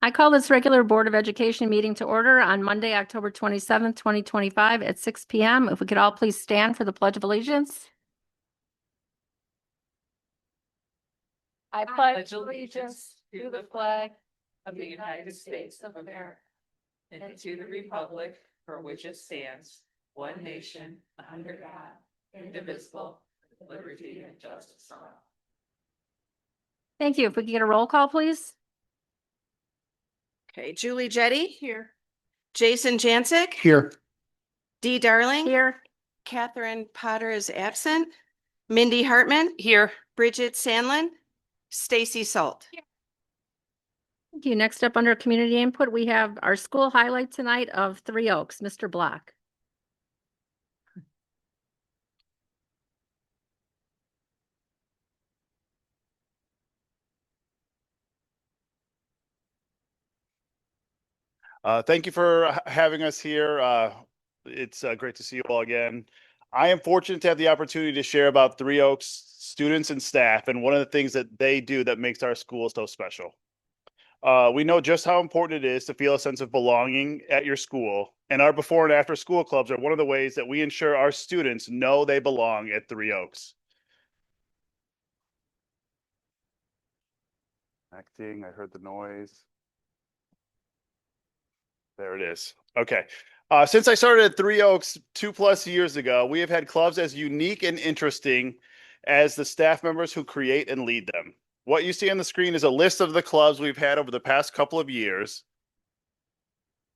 I call this regular Board of Education meeting to order on Monday, October 27th, 2025 at 6 p.m. If we could all please stand for the Pledge of Allegiance. I pledge allegiance to the flag of the United States of America and to the republic for which it stands, one nation, under God, indivisible, with liberty and justice for all. Thank you. If we could get a roll call, please. Okay, Julie Jetty. Here. Jason Jancic. Here. Dee Darling. Here. Catherine Potter is absent. Mindy Hartman. Here. Bridget Sandlin. Stacy Salt. Thank you. Next up under community input, we have our school highlight tonight of Three Oaks, Mr. Block. Thank you for having us here. It's great to see you all again. I am fortunate to have the opportunity to share about Three Oaks students and staff, and one of the things that they do that makes our school so special. We know just how important it is to feel a sense of belonging at your school, and our before and after school clubs are one of the ways that we ensure our students know they belong at Three Oaks. Acting, I heard the noise. There it is. Okay. Since I started at Three Oaks 2+ years ago, we have had clubs as unique and interesting as the staff members who create and lead them. What you see on the screen is a list of the clubs we've had over the past couple of years.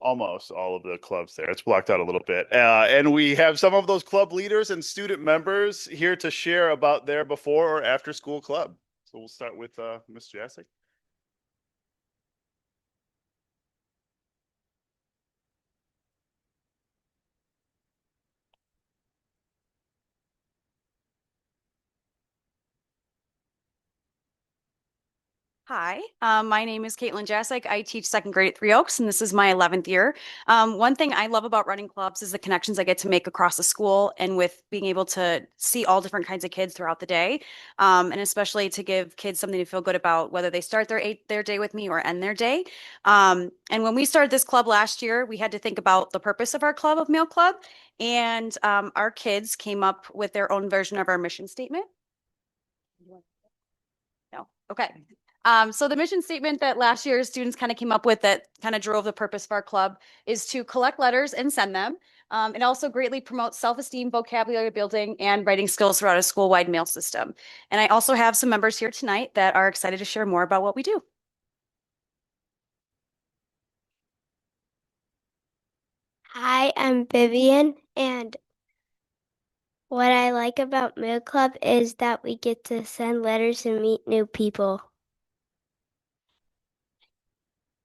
Almost all of the clubs there. It's blocked out a little bit. And we have some of those club leaders and student members here to share about their before or after school club. So we'll start with Ms. Jasic. Hi, my name is Caitlin Jasic. I teach second grade at Three Oaks, and this is my 11th year. One thing I love about running clubs is the connections I get to make across the school and with being able to see all different kinds of kids throughout the day, and especially to give kids something to feel good about, whether they start their day with me or end their day. And when we started this club last year, we had to think about the purpose of our club of Mail Club, and our kids came up with their own version of our mission statement. No, okay. So the mission statement that last year's students kind of came up with that kind of drove the purpose of our club is to collect letters and send them. And also greatly promote self-esteem, vocabulary building, and writing skills throughout a school-wide mail system. And I also have some members here tonight that are excited to share more about what we do. Hi, I'm Vivian, and what I like about Mail Club is that we get to send letters and meet new people.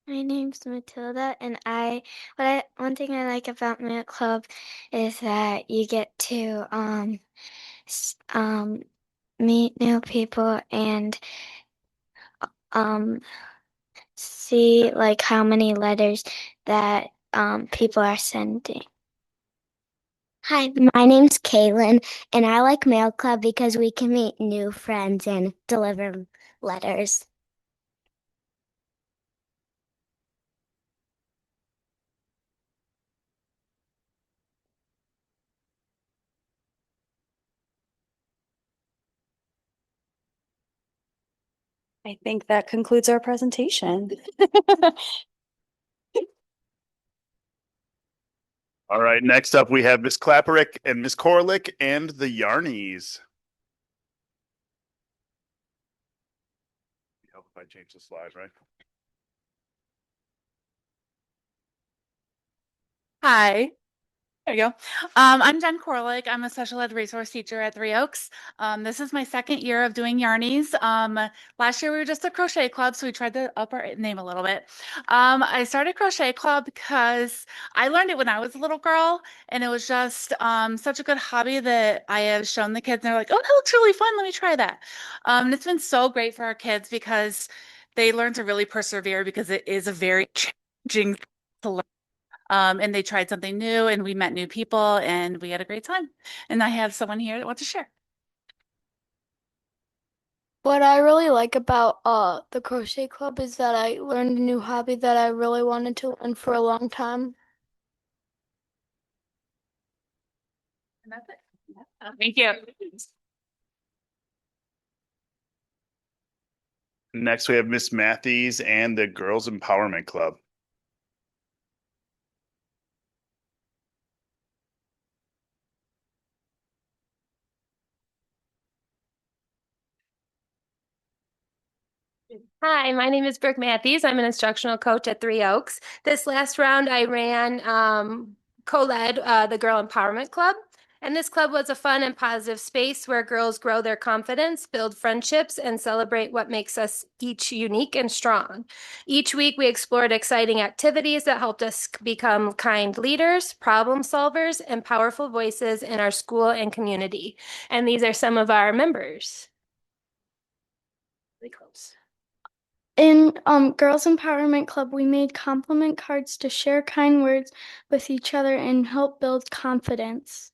My name's Matilda, and one thing I like about Mail Club is that you get to meet new people and see like how many letters that people are sending. Hi, my name's Kaylin, and I like Mail Club because we can meet new friends and deliver letters. I think that concludes our presentation. All right, next up we have Miss Klapperick and Miss Korlick and the Yarnies. Help if I change the slide, right? Hi. There you go. I'm Jen Korlick. I'm a special ed resource teacher at Three Oaks. This is my second year of doing Yarnies. Last year we were just a crochet club, so we tried to up our name a little bit. I started crochet club because I learned it when I was a little girl, and it was just such a good hobby that I have shown the kids, and they're like, "Oh, that looks really fun. Let me try that." And it's been so great for our kids because they learn to really persevere because it is a very challenging to learn. And they tried something new and we met new people and we had a great time. And I have someone here that wants to share. What I really like about the crochet club is that I learned a new hobby that I really wanted to learn for a long time. And that's it. Thank you. Next, we have Miss Matthews and the Girls Empowerment Club. Hi, my name is Brooke Matthews. I'm an instructional coach at Three Oaks. This last round, I ran co-led the Girl Empowerment Club. And this club was a fun and positive space where girls grow their confidence, build friendships, and celebrate what makes us each unique and strong. Each week, we explored exciting activities that helped us become kind leaders, problem solvers, and powerful voices in our school and community. And these are some of our members. Really close. In Girls Empowerment Club, we made compliment cards to share kind words with each other and help build confidence.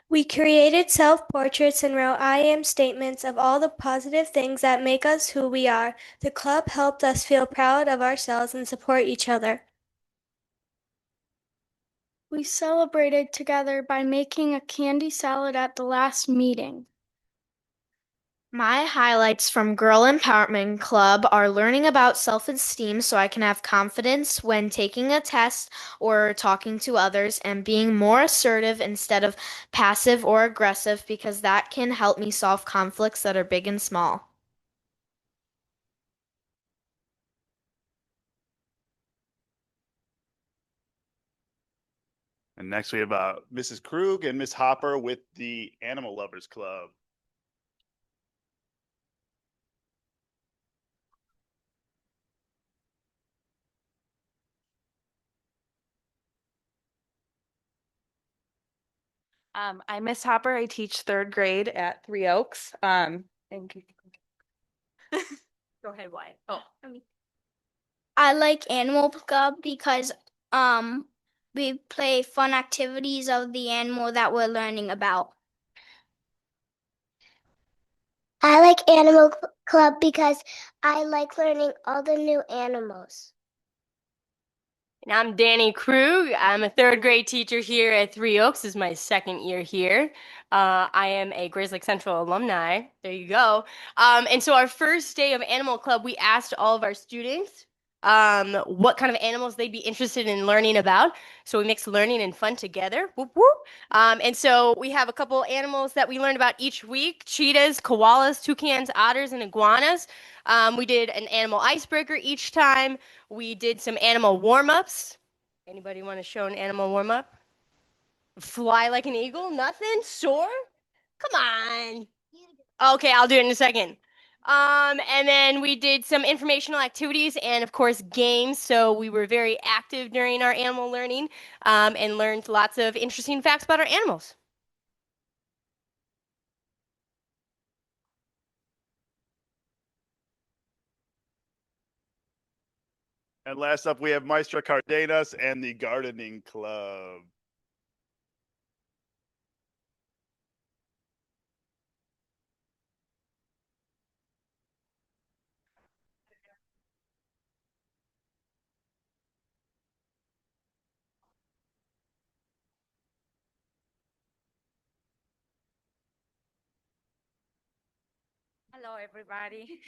We created self-portraits and wrote I am statements of all the positive things that make us who we are. The club helped us feel proud of ourselves and support each other. We celebrated together by making a candy salad at the last meeting. My highlights from Girl Empowerment Club are learning about self-esteem so I can have confidence when taking a test or talking to others, and being more assertive instead of passive or aggressive, because that can help me solve conflicts that are big and small. And next, we have Mrs. Krug and Miss Hopper with the Animal Lovers Club. I'm Miss Hopper. I teach third grade at Three Oaks. Go ahead, Wyatt. Oh, I like Animal Club because we play fun activities of the animal that we're learning about. I like Animal Club because I like learning all the new animals. And I'm Danny Krug. I'm a third grade teacher here at Three Oaks. This is my second year here. I am a Grays Lake Central alumni. There you go. And so our first day of Animal Club, we asked all of our students what kind of animals they'd be interested in learning about. So we mixed learning and fun together. Whoop, whoop. And so we have a couple animals that we learned about each week: cheetahs, koalas, toucans, otters, and iguanas. We did an animal icebreaker each time. We did some animal warm-ups. Anybody want to show an animal warm-up? Fly like an eagle? Nothing? Soar? Come on. Okay, I'll do it in a second. And then we did some informational activities and, of course, games. So we were very active during our animal learning and learned lots of interesting facts about our animals. And last up, we have Maestra Cardenas and the Gardening Club. Hello, everybody.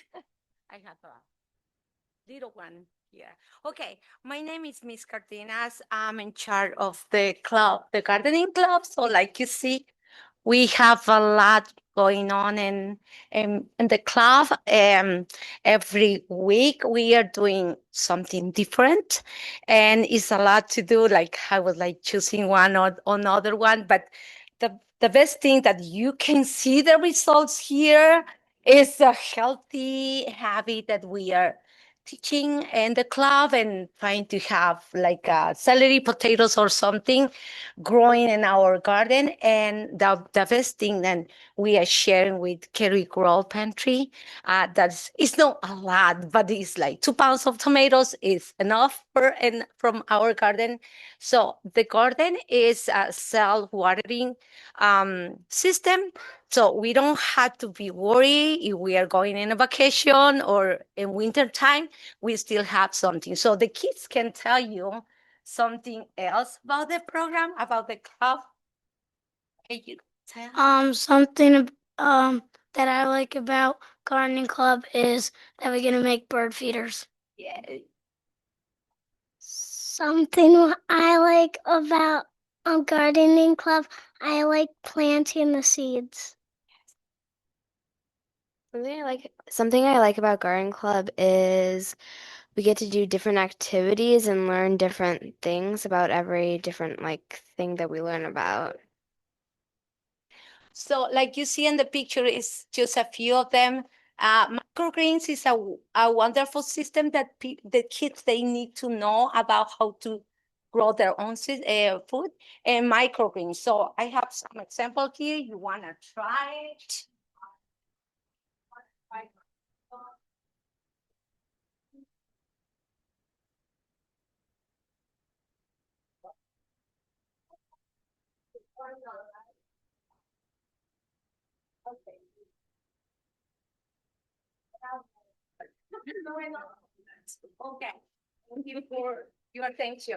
I have a little one here. Okay, my name is Miss Cardenas. I'm in charge of the club, the gardening club. So like you see, we have a lot going on in the club. Every week we are doing something different, and it's a lot to do. Like I was like choosing one or another one, but the best thing that you can see the results here is a healthy habit that we are teaching in the club, and trying to have like celery, potatoes, or something growing in our garden. And the best thing that we are sharing with Cary Grow Pantry, it's not a lot, but it's like 2 pounds of tomatoes is enough from our garden. So the garden is a self-watering system. So we don't have to be worried if we are going in a vacation or in winter time, we still have something. So the kids can tell you something else about the program, about the club. Can you tell? Something that I like about gardening club is that we're gonna make bird feeders. Yeah. Something I like about gardening club, I like planting the seeds. Something I like about garden club is we get to do different activities and learn different things about every different like thing that we learn about. So like you see in the picture, it's just a few of them. Microgreens is a wonderful system that the kids, they need to know about how to grow their own food and microgreens. So I have some example here. You want to try it? Okay. Thank you for your attention.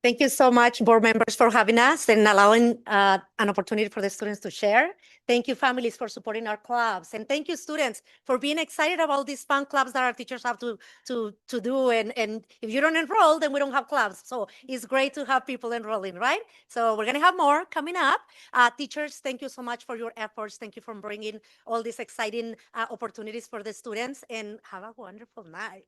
Thank you so much, board members, for having us and allowing an opportunity for the students to share. Thank you, families, for supporting our clubs. And thank you, students, for being excited about these fun clubs that our teachers have to do. And if you don't enroll, then we don't have clubs. So it's great to have people enrolling, right? So we're going to have more coming up. Teachers, thank you so much for your efforts. Thank you for bringing all these exciting opportunities for the students. And have a wonderful night.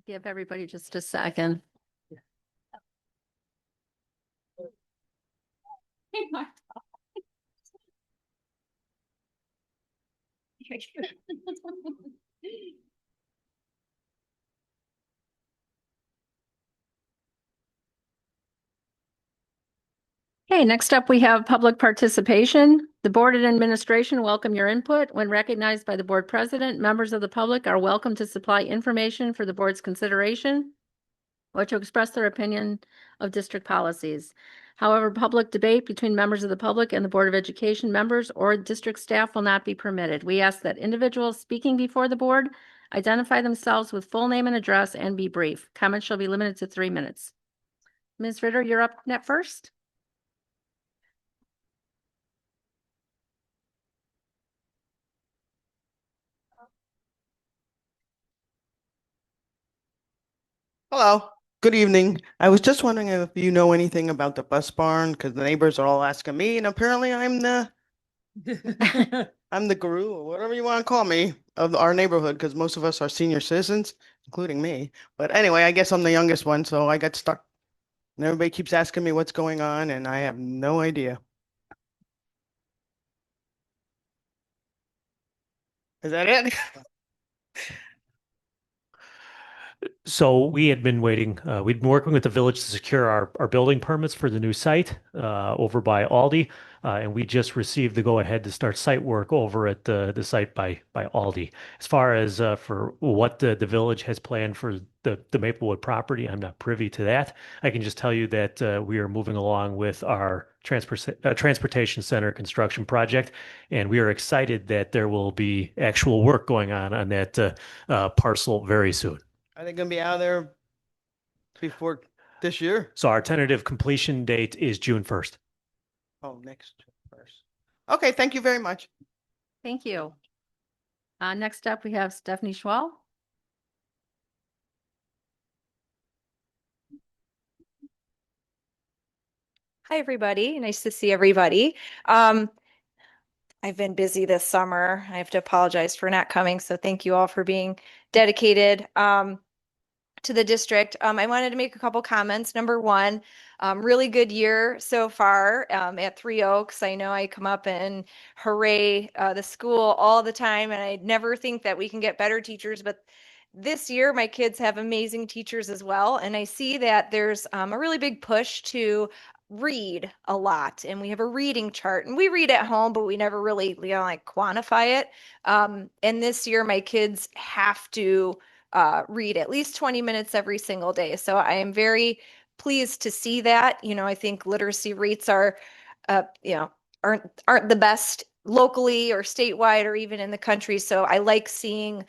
Give everybody just a second. Okay, next up, we have public participation. The board and administration welcome your input. When recognized by the board president, members of the public are welcome to supply information for the board's consideration or to express their opinion of district policies. However, public debate between members of the public and the Board of Education members or district staff will not be permitted. We ask that individuals speaking before the board identify themselves with full name and address and be brief. Comments shall be limited to 3 minutes. Ms. Ritter, you're up next first. Hello, good evening. I was just wondering if you know anything about the bus barn, because the neighbors are all asking me, and apparently I'm the I'm the guru, or whatever you want to call me, of our neighborhood, because most of us are senior citizens, including me. But anyway, I guess I'm the youngest one, so I got stuck. And everybody keeps asking me what's going on, and I have no idea. Is that it? So we had been waiting, we'd been working with the village to secure our building permits for the new site over by Aldi. And we just received the go-ahead to start site work over at the site by Aldi. As far as for what the village has planned for the Maplewood property, I'm not privy to that. I can just tell you that we are moving along with our transportation center construction project, and we are excited that there will be actual work going on that parcel very soon. Are they going to be out of there before this year? So our tentative completion date is June 1st. Oh, next first. Okay, thank you very much. Thank you. Next up, we have Stephanie Schwall. Hi, everybody. Nice to see everybody. I've been busy this summer. I have to apologize for not coming, so thank you all for being dedicated. to the district. I wanted to make a couple comments. Number one, really good year so far at Three Oaks. I know I come up and hooray the school all the time, and I never think that we can get better teachers, but this year my kids have amazing teachers as well. And I see that there's a really big push to read a lot, and we have a reading chart, and we read at home, but we never really, like quantify it. And this year my kids have to read at least 20 minutes every single day. So I am very pleased to see that. I think literacy rates are, aren't the best locally or statewide or even in the country. So I like seeing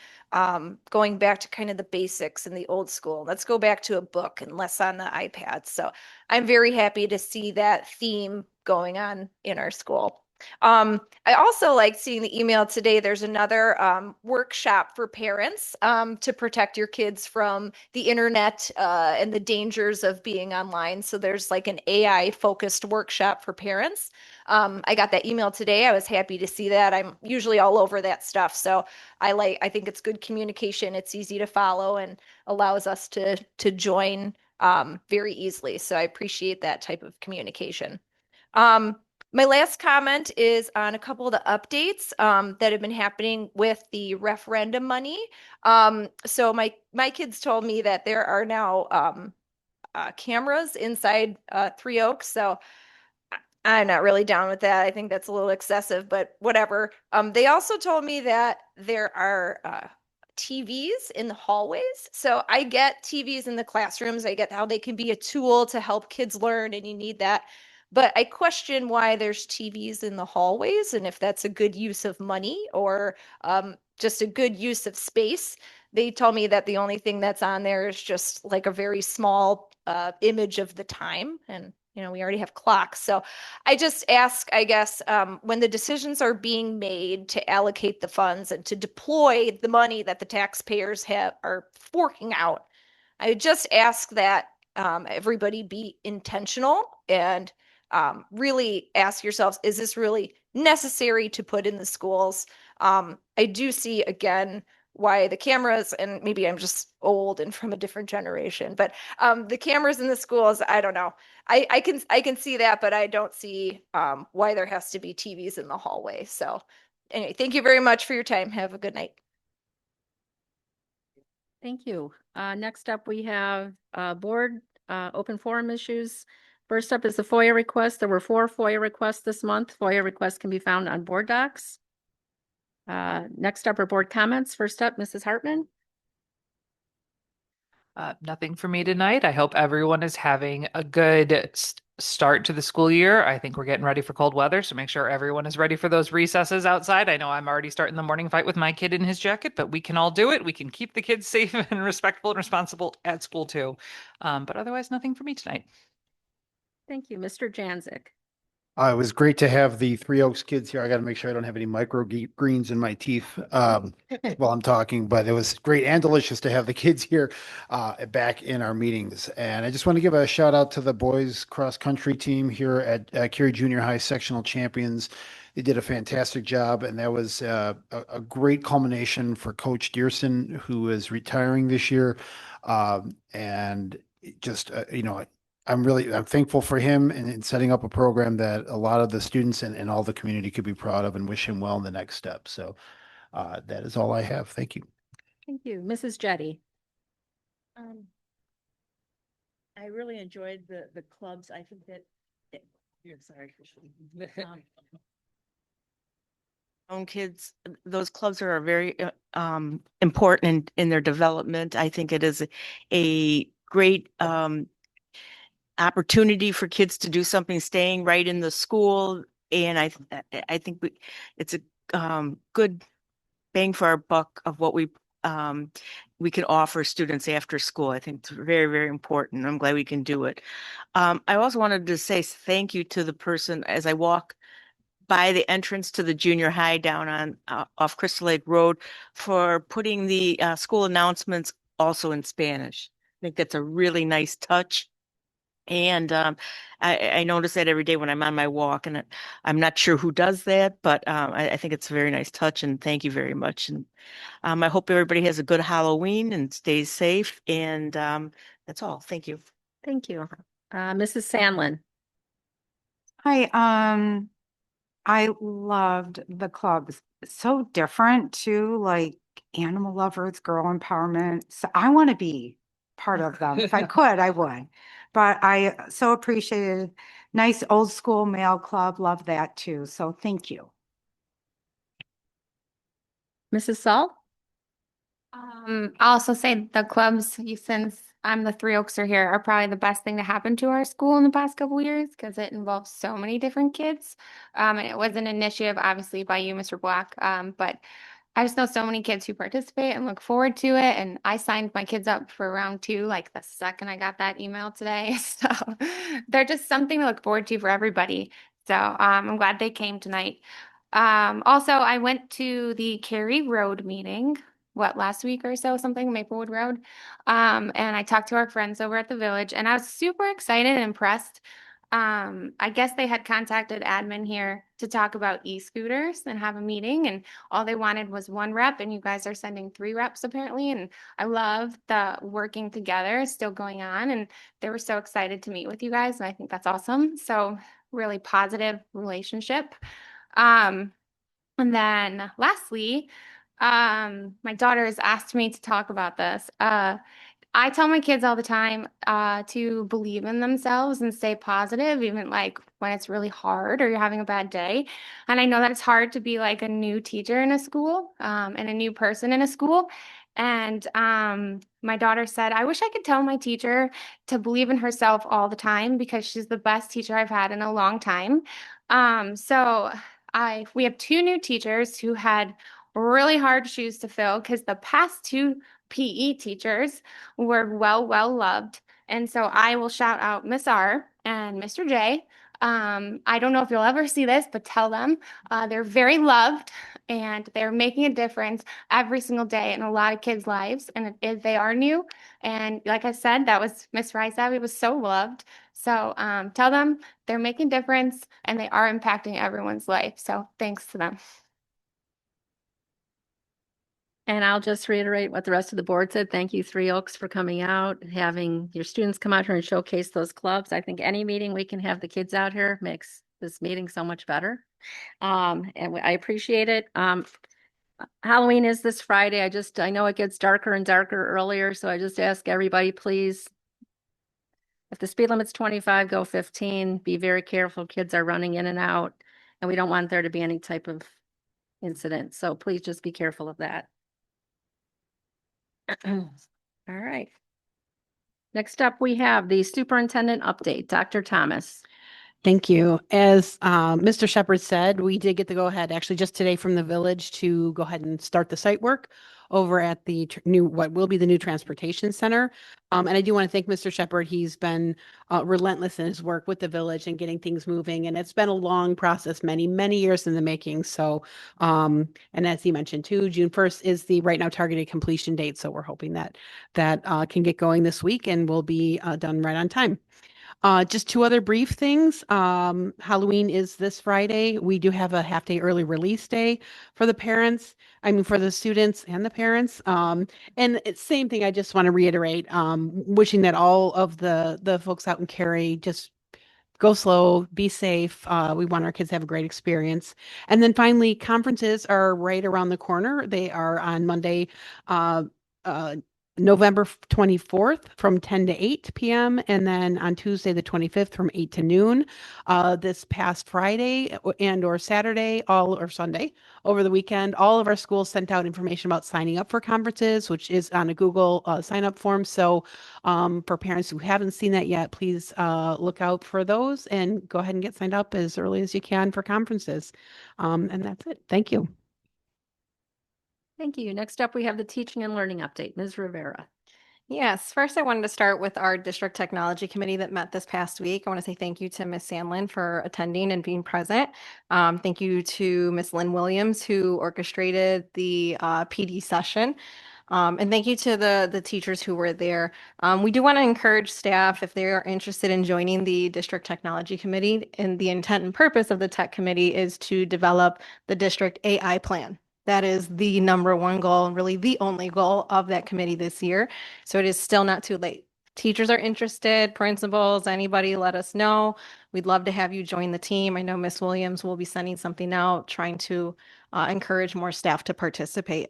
going back to kind of the basics in the old school. Let's go back to a book and less on the iPad. So I'm very happy to see that theme going on in our school. I also like seeing the email today. There's another workshop for parents to protect your kids from the internet and the dangers of being online. So there's like an AI focused workshop for parents. I got that email today. I was happy to see that. I'm usually all over that stuff. So I think it's good communication. It's easy to follow and allows us to join very easily. So I appreciate that type of communication. My last comment is on a couple of the updates that have been happening with the referendum money. So my kids told me that there are now cameras inside Three Oaks. So I'm not really down with that. I think that's a little excessive, but whatever. They also told me that there are TVs in the hallways. So I get TVs in the classrooms. I get how they can be a tool to help kids learn, and you need that. But I question why there's TVs in the hallways and if that's a good use of money or just a good use of space. They told me that the only thing that's on there is just like a very small image of the time. And, we already have clocks. So I just ask, I guess, when the decisions are being made to allocate the funds and to deploy the money that the taxpayers are forking out, I would just ask that everybody be intentional and really ask yourselves, is this really necessary to put in the schools? I do see, again, why the cameras, and maybe I'm just old and from a different generation, but the cameras in the schools, I don't know. I can see that, but I don't see why there has to be TVs in the hallway. So anyway, thank you very much for your time. Have a good night. Thank you. Next up, we have board open forum issues. First up is the FOIA request. There were 4 FOIA requests this month. FOIA requests can be found on board docs. Next up are board comments. First up, Mrs. Hartman. Nothing for me tonight. I hope everyone is having a good start to the school year. I think we're getting ready for cold weather, so make sure everyone is ready for those recesses outside. I know I'm already starting the morning fight with my kid in his jacket, but we can all do it. We can keep the kids safe and respectful and responsible at school too. But otherwise, nothing for me tonight. Thank you, Mr. Janzik. It was great to have the Three Oaks kids here. I got to make sure I don't have any microgreens in my teeth while I'm talking, but it was great and delicious to have the kids here back in our meetings. And I just want to give a shout out to the boys cross country team here at Cary Junior High sectional champions. They did a fantastic job, and that was a great culmination for Coach Dearson, who is retiring this year. And just, I'm thankful for him in setting up a program that a lot of the students and all the community could be proud of, and wish him well in the next step. So that is all I have. Thank you. Thank you. Mrs. Jetty. I really enjoyed the clubs. I think that sorry. Own kids, those clubs are very important in their development. I think it is a great opportunity for kids to do something staying right in the school. And I think it's a good bang for our buck of what we can offer students after school. I think it's very, very important. I'm glad we can do it. I also wanted to say thank you to the person as I walk by the entrance to the junior high down on off Crystal Lake Road for putting the school announcements also in Spanish. I think that's a really nice touch. And I notice that every day when I'm on my walk, and I'm not sure who does that, but I think it's a very nice touch, and thank you very much. And I hope everybody has a good Halloween and stays safe. And that's all. Thank you. Thank you. Mrs. Sandlin. Hi, I loved the clubs. So different too, like animal lovers, girl empowerment. So I want to be part of them. If I could, I would. But I so appreciated nice old school male club. Love that too. So thank you. Mrs. Saul? I'll also say the clubs, since I'm the Three Oaks are here, are probably the best thing to happen to our school in the past couple of years because it involves so many different kids. And it was an initiative, obviously, by you, Mr. Black. But I just know so many kids who participate and look forward to it. And I signed my kids up for round 2, like the second I got that email today. So they're just something to look forward to for everybody. So I'm glad they came tonight. Also, I went to the Cary Road meeting, last week or so, something, Maplewood Road. And I talked to our friends over at the village, and I was super excited and impressed. I guess they had contacted admin here to talk about e-scooters and have a meeting, and all they wanted was 1 rep, and you guys are sending 3 reps apparently. And I love the working together still going on, and they were so excited to meet with you guys, and I think that's awesome. So really positive relationship. And then lastly, my daughter has asked me to talk about this. I tell my kids all the time to believe in themselves and stay positive, even like when it's really hard or you're having a bad day. And I know that it's hard to be like a new teacher in a school and a new person in a school. And my daughter said, I wish I could tell my teacher to believe in herself all the time because she's the best teacher I've had in a long time. So we have 2 new teachers who had really hard shoes to fill because the past 2 PE teachers were well loved. And so I will shout out Miss R and Mr. J. I don't know if you'll ever see this, but tell them they're very loved and they're making a difference every single day in a lot of kids' lives. And they are new. And like I said, that was Miss Rice-Abbey was so loved. So tell them they're making a difference and they are impacting everyone's life. So thanks to them. And I'll just reiterate what the rest of the board said. Thank you, Three Oaks, for coming out, having your students come out here and showcase those clubs. I think any meeting we can have the kids out here makes this meeting so much better. And I appreciate it. Halloween is this Friday. I know it gets darker and darker earlier, so I just ask everybody, please, if the speed limit's 25, go 15. Be very careful. Kids are running in and out, and we don't want there to be any type of incident. So please just be careful of that. All right. Next up, we have the superintendent update, Dr. Thomas. Thank you. As Mr. Shepherd said, we did get the go-ahead actually just today from the village to go ahead and start the site work over at the what will be the new transportation center. And I do want to thank Mr. Shepherd. He's been relentless in his work with the village and getting things moving. And it's been a long process, many years in the making. So, and as he mentioned too, June 1st is the right now targeted completion date. So we're hoping that can get going this week and will be done right on time. Just 2 other brief things. Halloween is this Friday. We do have a half-day early release day for the parents. For the students and the parents. And it's same thing. I just want to reiterate, wishing that all of the folks out in Cary just go slow, be safe. We want our kids to have a great experience. And then finally, conferences are right around the corner. They are on Monday, November 24th from 10 to 8 p.m. and then on Tuesday, the 25th from 8 to noon. This past Friday and or Saturday, or Sunday over the weekend, all of our schools sent out information about signing up for conferences, which is on a Google sign up form. So for parents who haven't seen that yet, please look out for those and go ahead and get signed up as early as you can for conferences. And that's it. Thank you. Thank you. Next up, we have the teaching and learning update. Ms. Rivera. Yes, first I wanted to start with our district technology committee that met this past week. I want to say thank you to Ms. Sandlin for attending and being present. Thank you to Ms. Lynn Williams who orchestrated the PD session. And thank you to the teachers who were there. We do want to encourage staff if they are interested in joining the District Technology Committee. And the intent and purpose of the Tech Committee is to develop the district AI plan. That is the number one goal, and really the only goal of that committee this year. So it is still not too late. Teachers are interested, principals, anybody, let us know. We'd love to have you join the team. I know Miss Williams will be sending something out, trying to encourage more staff to participate.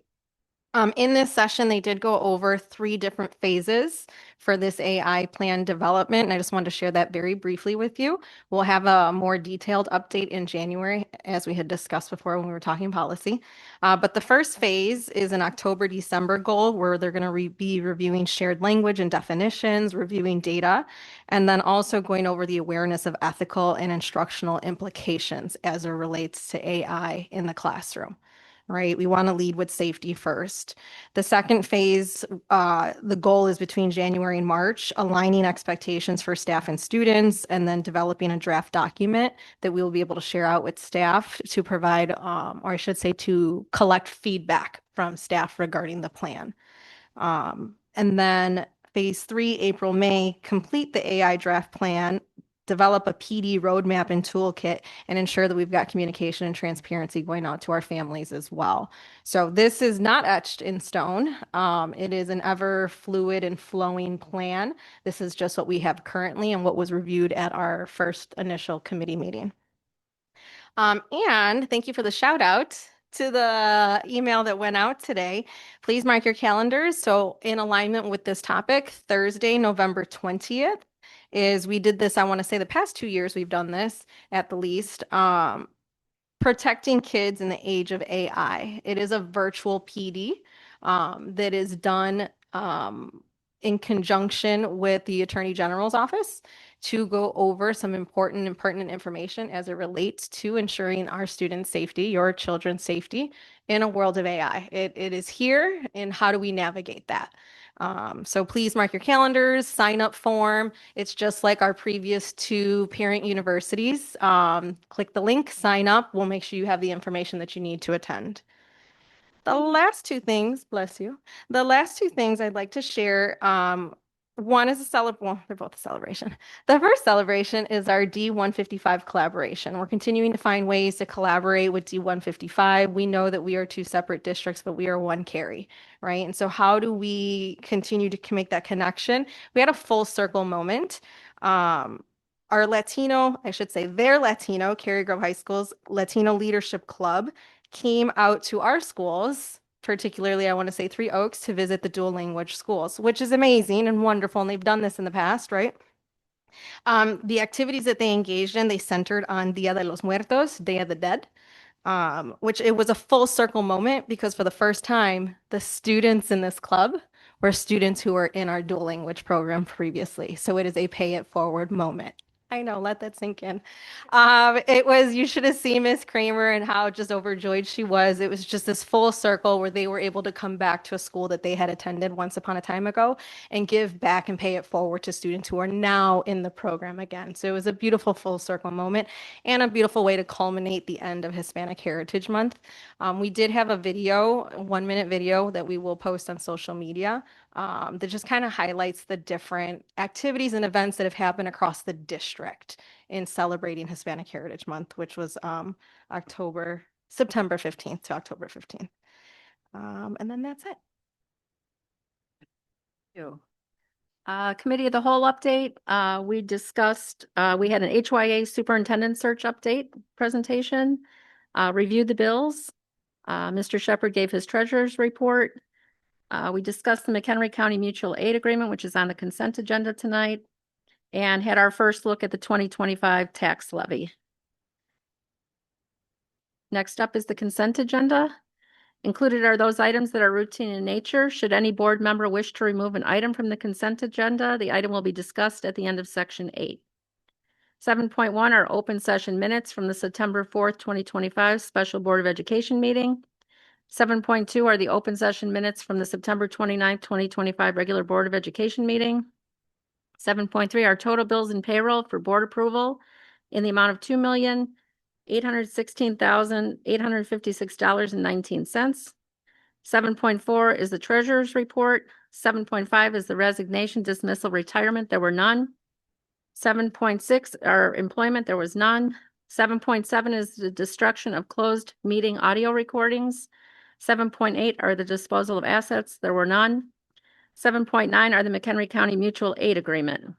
In this session, they did go over 3 different phases for this AI plan development, and I just wanted to share that very briefly with you. We'll have a more detailed update in January, as we had discussed before when we were talking policy. But the first phase is an October-December goal where they're going to be reviewing shared language and definitions, reviewing data, and then also going over the awareness of ethical and instructional implications as it relates to AI in the classroom. Right? We want to lead with safety first. The second phase, the goal is between January and March, aligning expectations for staff and students, and then developing a draft document that we will be able to share out with staff to provide, or I should say, to collect feedback from staff regarding the plan. And then phase 3, April, May, complete the AI draft plan, develop a PD roadmap and toolkit, and ensure that we've got communication and transparency going out to our families as well. So this is not etched in stone. It is an ever fluid and flowing plan. This is just what we have currently and what was reviewed at our first initial committee meeting. And thank you for the shout out to the email that went out today. Please mark your calendars. So in alignment with this topic, Thursday, November 20th, is we did this, I want to say the past 2 years we've done this at the least, protecting kids in the age of AI. It is a virtual PD that is done in conjunction with the Attorney General's office to go over some important and pertinent information as it relates to ensuring our students' safety, your children's safety in a world of AI. It is here, and how do we navigate that? So please mark your calendars, sign up form. It's just like our previous 2 parent universities. Click the link, sign up. We'll make sure you have the information that you need to attend. The last 2 things, bless you. The last 2 things I'd like to share, one is well, they're both a celebration. The first celebration is our D155 collaboration. We're continuing to find ways to collaborate with D155. We know that we are 2 separate districts, but we are one Cary, right? And so how do we continue to make that connection? We had a full circle moment. Our Latino, I should say their Latino, Cary Grove High School's Latino Leadership Club came out to our schools, particularly I want to say 3 Oaks, to visit the dual language schools, which is amazing and wonderful. And they've done this in the past, right? The activities that they engaged in, they centered on Dia de los Muertos, Day of the Dead, which it was a full circle moment because for the first time, the students in this club were students who were in our dual language program previously. So it is a pay it forward moment. I know, let that sink in. You should have seen Miss Kramer and how just overjoyed she was. It was just this full circle where they were able to come back to a school that they had attended once upon a time ago and give back and pay it forward to students who are now in the program again. So it was a beautiful full circle moment and a beautiful way to culminate the end of Hispanic Heritage Month. We did have a video, 1-minute video that we will post on social media that just kind of highlights the different activities and events that have happened across the district in celebrating Hispanic Heritage Month, which was September 15th to October 15th. And then that's it. Committee of the Whole update. We discussed, we had an HYA superintendent search update presentation, reviewed the bills. Mr. Shepherd gave his treasurer's report. We discussed the McHenry County Mutual Aid Agreement, which is on the consent agenda tonight, and had our first look at the 2025 tax levy. Next up is the consent agenda. Included are those items that are routine in nature. Should any board member wish to remove an item from the consent agenda, the item will be discussed at the end of section 8. 7.1 are open session minutes from the September 4th, 2025 Special Board of Education meeting. 7.2 are the open session minutes from the September 29th, 2025 regular Board of Education meeting. 7.3 are total bills and payroll for board approval in the amount of $2,816,856.19. 7.4 is the treasurer's report. 7.5 is the resignation, dismissal, retirement. There were none. 7.6 are employment. There was none. 7.7 is the destruction of closed meeting audio recordings. 7.8 are the disposal of assets. There were none. 7.9 are the McHenry County Mutual Aid Agreement.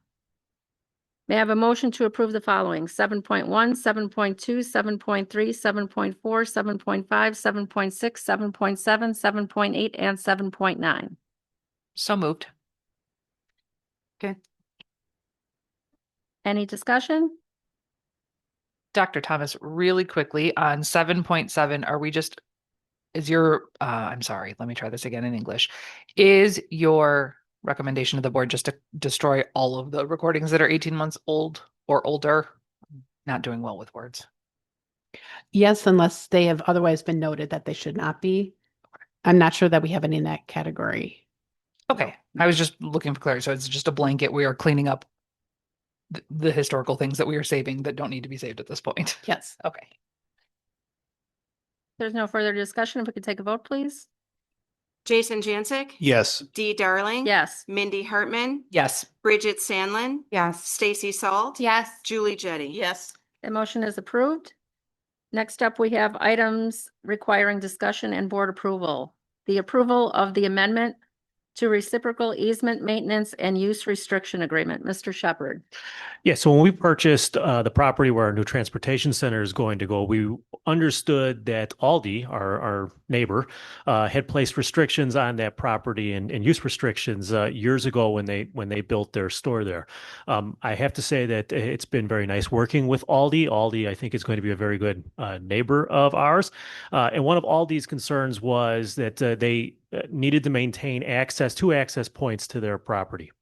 May I have a motion to approve the following? 7.1, 7.2, 7.3, 7.4, 7.5, 7.6, 7.7, 7.8, and 7.9. So moved. Okay. Any discussion? Dr. Thomas, really quickly on 7.7, are we just, is your, I'm sorry, let me try this again in English. Is your recommendation to the board just to destroy all of the recordings that are 18 months old or older? Not doing well with words. Yes, unless they have otherwise been noted that they should not be. I'm not sure that we have any in that category. Okay, I was just looking for clarity. So it's just a blanket. We are cleaning up the historical things that we are saving that don't need to be saved at this point. Yes. Okay. There's no further discussion. If we could take a vote, please. Jason Jancic? Yes. Dee Darling? Yes. Mindy Hartman? Yes. Bridget Sandlin? Yes. Stacy Salt? Yes. Julie Jetty? Yes. The motion is approved. Next up, we have items requiring discussion and board approval. The approval of the amendment to reciprocal easement maintenance and use restriction agreement. Mr. Shepherd. Yeah, so when we purchased the property where our new transportation center is going to go, we understood that Aldi, our neighbor, had placed restrictions on that property and use restrictions years ago when they built their store there. I have to say that it's been very nice working with Aldi. Aldi, I think, is going to be a very good neighbor of ours. And one of Aldi's concerns was that they needed to maintain two access points to their property.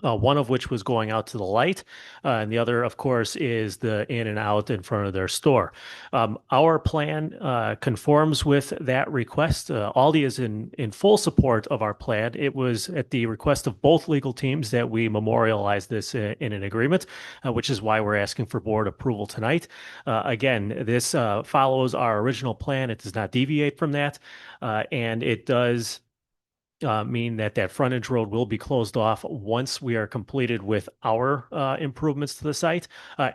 One of which was going out to the light, and the other, of course, is the in and out in front of their store. Our plan conforms with that request. Aldi is in full support of our plan. It was at the request of both legal teams that we memorialized this in an agreement, which is why we're asking for board approval tonight. Again, this follows our original plan. It does not deviate from that, and it does mean that frontage road will be closed off once we are completed with our improvements to the site.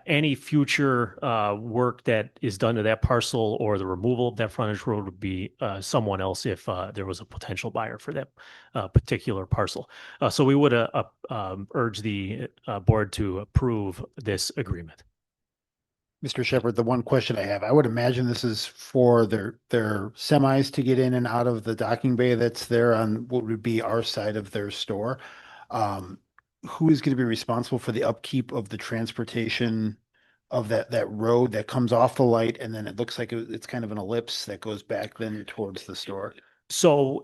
Any future work that is done to that parcel or the removal of that frontage road would be someone else if there was a potential buyer for that particular parcel. So we would urge the board to approve this agreement. Mr. Shepherd, the one question I have, I would imagine this is for their semis to get in and out of the docking bay that's there on what would be our side of their store. Who is going to be responsible for the upkeep of the transportation of that road that comes off the light and then it looks like it's kind of an ellipse that goes back then towards the store? So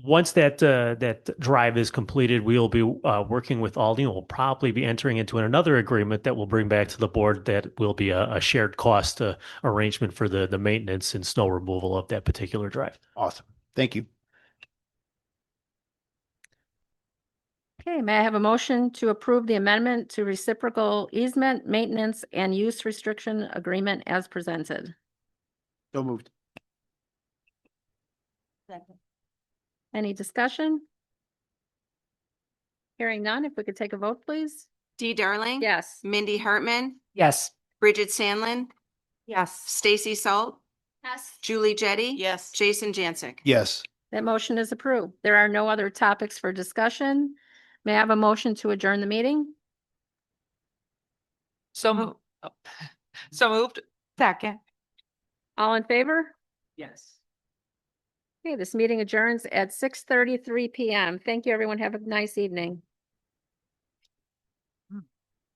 once that drive is completed, we'll be working with Aldi, and we'll probably be entering into another agreement that we'll bring back to the board that will be a shared cost arrangement for the maintenance and snow removal of that particular drive. Awesome. Thank you. Okay, may I have a motion to approve the amendment to reciprocal easement, maintenance, and use restriction agreement as presented? So moved. Second. Any discussion? Hearing none, if we could take a vote, please. Dee Darling? Yes. Mindy Hartman? Yes. Bridget Sandlin? Yes. Stacy Salt? Yes. Julie Jetty? Yes. Jason Jancic? Yes. That motion is approved. There are no other topics for discussion. May I have a motion to adjourn the meeting? So moved. Second. All in favor? Yes. Okay, this meeting adjourns at 6:33 p.m. Thank you, everyone. Have a nice evening.